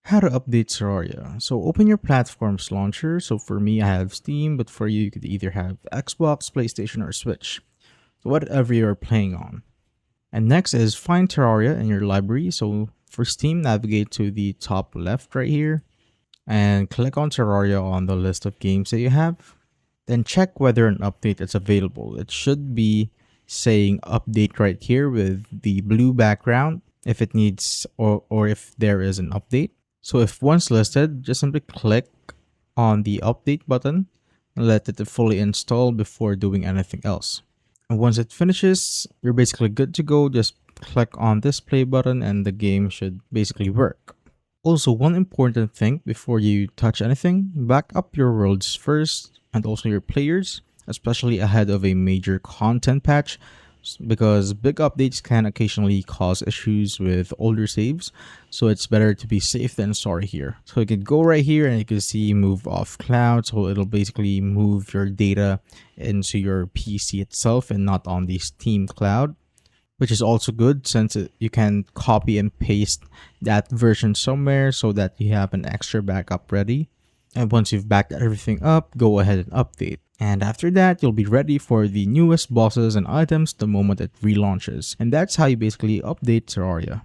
How to update Terraria. So open your platform's launcher. So for me, I have Steam, but for you, you could either have Xbox, PlayStation, or Switch. So whatever you're playing on. And next is find Terraria in your library. So for Steam, navigate to the top left right here and click on Terraria on the list of games that you have. Then check whether an update is available. It should be saying update right here with the blue background if it needs or if there is an update. So if one's listed, just simply click on the update button and let it fully install before doing anything else. And once it finishes, you're basically good to go. Just click on this play button and the game should basically work. Also, one important thing before you touch anything, back up your worlds first and also your players, especially ahead of a major content patch, because big updates can occasionally cause issues with older saves, so it's better to be safe than sorry here. So you can go right here and you can see move off cloud, so it'll basically move your data into your PC itself and not on the Steam cloud, which is also good since you can copy and paste that version somewhere so that you have an extra backup ready. And once you've backed everything up, go ahead and update. And after that, you'll be ready for the newest bosses and items the moment it relaunches. And that's how you basically update Terraria.